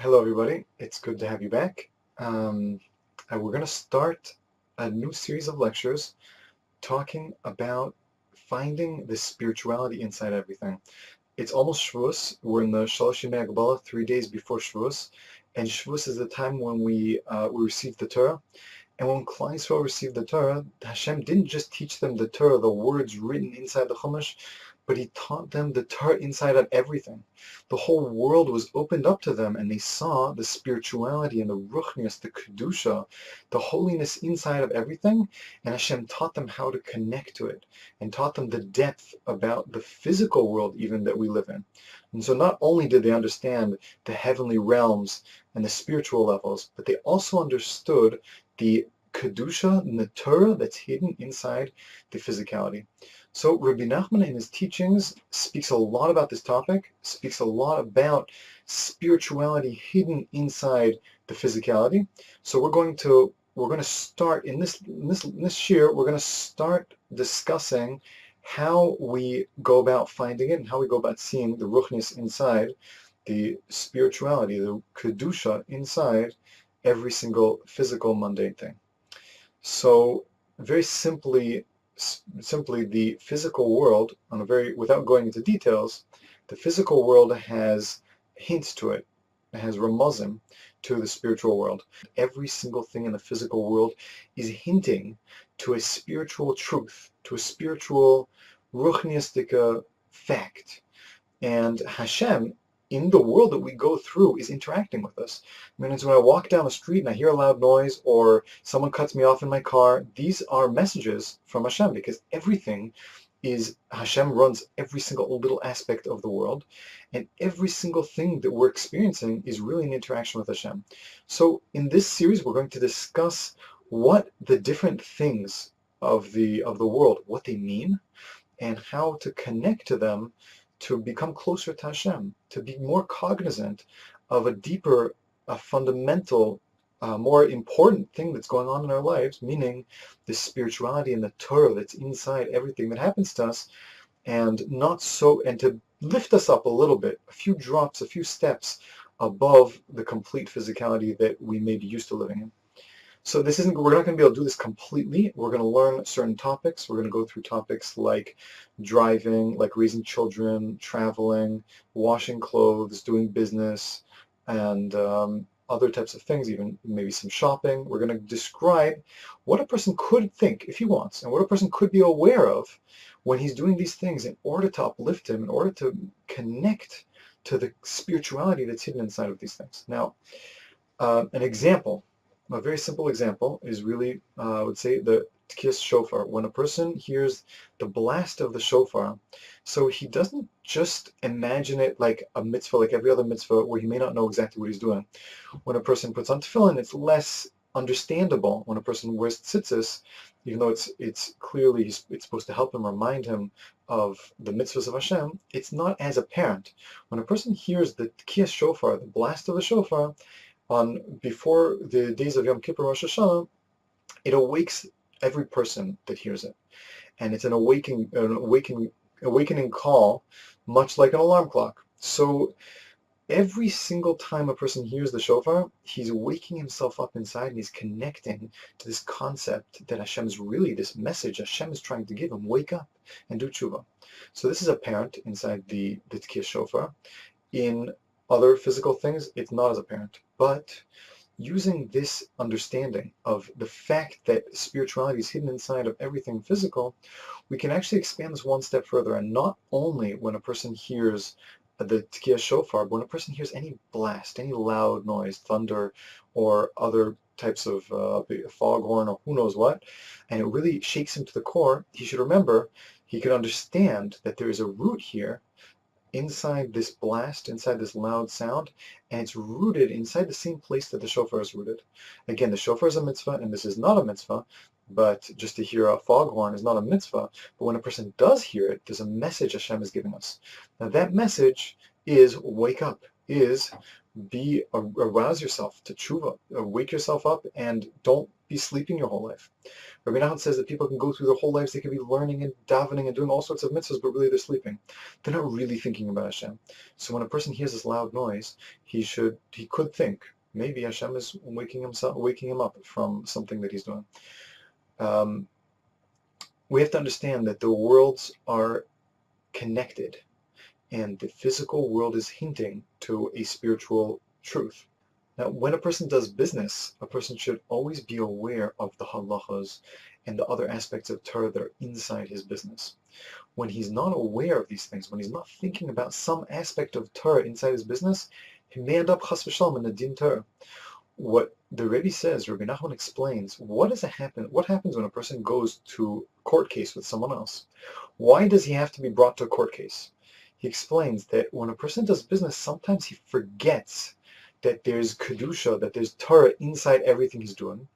Hello, everybody. It's good to have you back. We're going to start a new series of lectures talking about finding the spirituality inside everything. It's almost Shavuos. We're in the Shalosh Yemei Hagbalah, 3 days before Shavuos, and Shavuos is the time when we receive the Torah. And when Klal Yisrael received the Torah, Hashem didn't just teach them the Torah, the words written inside the Chumash, but He taught them the Torah inside of everything. The whole world was opened up to them, and they saw the spirituality and the ruchnius, the kedusha, the holiness inside of everything. And Hashem taught them how to connect to it, and taught them the depth about the physical world even that we live in. And so not only did they understand the heavenly realms and the spiritual levels, but they also understood the kedusha and the Torah that's hidden inside the physicality. So Rabbi Nachman in his teachings speaks a lot about this topic, speaks a lot about spirituality hidden inside the physicality. So we're going to start in this year. We're going to start discussing how we go about finding it and how we go about seeing the ruchnis inside, the spirituality, the kedusha inside every single physical mundane thing. So very simply, the physical world, without going into details, the physical world has hints to it. It has ramazim to the spiritual world. Every single thing in the physical world is hinting to a spiritual truth, to a spiritual ruchniistic fact. And Hashem, in the world that we go through, is interacting with us. I mean, it's when I walk down the street and I hear a loud noise or someone cuts me off in my car, these are messages from Hashem, because everything is, Hashem runs every single little aspect of the world, and every single thing that we're experiencing is really an interaction with Hashem. So in this series, we're going to discuss what the different things of the world, what they mean, and how to connect to them to become closer to Hashem, to be more cognizant of a deeper, a fundamental, more important thing that's going on in our lives, meaning the spirituality and the Torah that's inside everything that happens to us, and to lift us up a little bit, a few drops, a few steps above the complete physicality that we may be used to living in. So we're not going to be able to do this completely. We're going to learn certain topics. We're going to go through topics like driving, like raising children, traveling, washing clothes, doing business, and other types of things, even maybe some shopping. We're going to describe what a person could think if he wants, and what a person could be aware of when he's doing these things in order to uplift him, in order to connect to the spirituality that's hidden inside of these things. Now, an example. A very simple example is really, I would say, the tkiyas shofar. When a person hears the blast of the shofar, so he doesn't just imagine it like a mitzvah, like every other mitzvah, where he may not know exactly what he's doing. When a person puts on tefillin, it's less understandable. When a person wears tzitzis, even though it's clearly it's supposed to help him, remind him of the mitzvahs of Hashem, it's not as apparent. When a person hears the tkiyas shofar, the blast of the shofar, before the days of Yom Kippur, Rosh Hashanah, it awakes every person that hears it, and it's an awakening call, much like an alarm clock. So every single time a person hears the shofar, he's waking himself up inside, and he's connecting to this concept that Hashem is really this message Hashem is trying to give him: wake up and do tshuva. So this is apparent inside the tkiyas shofar. In other physical things, it's not as apparent. But using this understanding of the fact that spirituality is hidden inside of everything physical, we can actually expand this one step further. And not only when a person hears the tkiyas shofar, but when a person hears any blast, any loud noise, thunder, or other types of foghorn or who knows what, and it really shakes him to the core, he should remember, he could understand that there is a root here inside this blast, inside this loud sound, and it's rooted inside the same place that the shofar is rooted. Again, the shofar is a mitzvah, and this is not a mitzvah, but just to hear a foghorn is not a mitzvah, but when a person does hear it, there's a message Hashem is giving us. Now that message is wake up, is Arouse yourself to tshuva, wake yourself up, and don't be sleeping your whole life. Rabbi Nachman says that people can go through their whole lives, they can be learning and davening and doing all sorts of mitzvahs, but really they're sleeping. They're not really thinking about Hashem. So when a person hears this loud noise, he could think, maybe Hashem is waking him up from something that he's doing. We have to understand that the worlds are connected, and the physical world is hinting to a spiritual truth. Now, when a person does business, a person should always be aware of the halachas and the other aspects of Torah that are inside his business. When he's not aware of these things, when he's not thinking about some aspect of Torah inside his business, he may end up chas v'shalom in the din Torah. What the Rebbe says, Rabbi Nachman explains, what happens when a person goes to court case with someone else? Why does he have to be brought to a court case? He explains that when a person does business, sometimes he forgets that there's Kedusha, that there's Torah inside everything he's doing.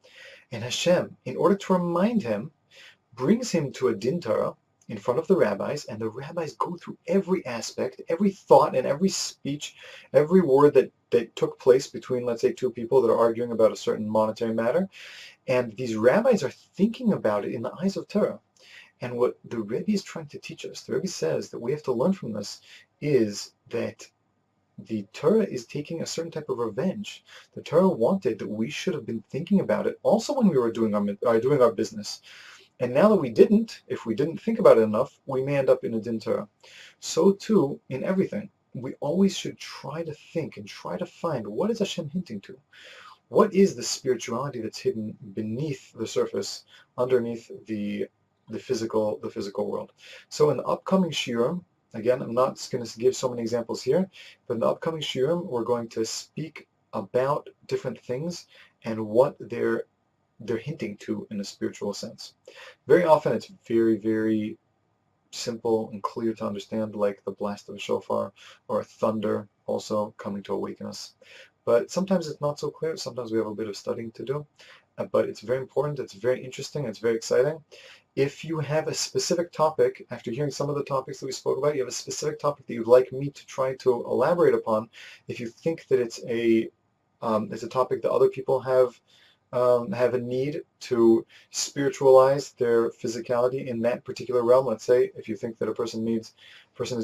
And Hashem, in order to remind him, brings him to a din Torah in front of the rabbis, and the rabbis go through every aspect, every thought, and every speech, every word that took place between, let's say, two people that are arguing about a certain monetary matter. And these rabbis are thinking about it in the eyes of Torah. And what the Rebbe is trying to teach us, the Rebbe says that we have to learn from this, is that the Torah is taking a certain type of revenge. The Torah wanted that we should have been thinking about it also when we were doing our business. And now that we didn't, if we didn't think about it enough, we may end up in a din Torah. So too, in everything, we always should try to think and try to find, what is Hashem hinting to? What is the spirituality that's hidden beneath the surface, underneath the physical world? So in the upcoming shiurim, again, I'm not going to give so many examples here, but in the upcoming shiurim, we're going to speak about different things and what they're hinting to in a spiritual sense. Very often it's very, very simple and clear to understand, like the blast of a shofar or thunder also coming to awaken us. But sometimes it's not so clear. Sometimes we have a bit of studying to do. But it's very important, it's very interesting, it's very exciting. If you have a specific topic, after hearing some of the topics that we spoke about, you have a specific topic that you'd like me to try to elaborate upon, if you think that it's a topic that other people have a need to spiritualize their physicality in that particular realm. Let's say if you think that a person is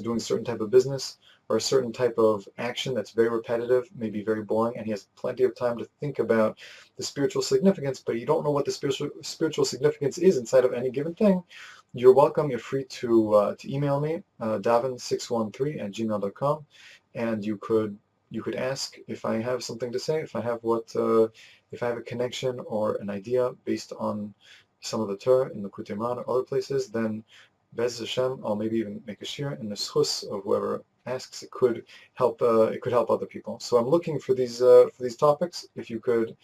doing a certain type of business or a certain type of action that's very repetitive, maybe very boring, and he has plenty of time to think about the spiritual significance, but you don't know what the spiritual significance is inside of any given thing, you're welcome. You're free to email me, davin613@gmail.com, and you could ask if I have something to say, if I have a connection or an idea based on some of the Torah in the Likutei Moharan or other places, then Bez Hashem, I'll maybe even make a shir in the schus of whoever asks. It could help other people. So I'm looking for these topics. If you could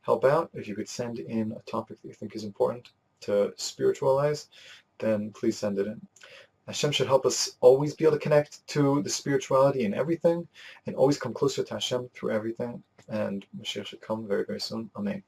help out, if you could send in a topic that you think is important to spiritualize, then please send it in. Hashem should help us always be able to connect to the spirituality in everything and always come closer to Hashem through everything. And Mashiach should come very, very soon. Amen.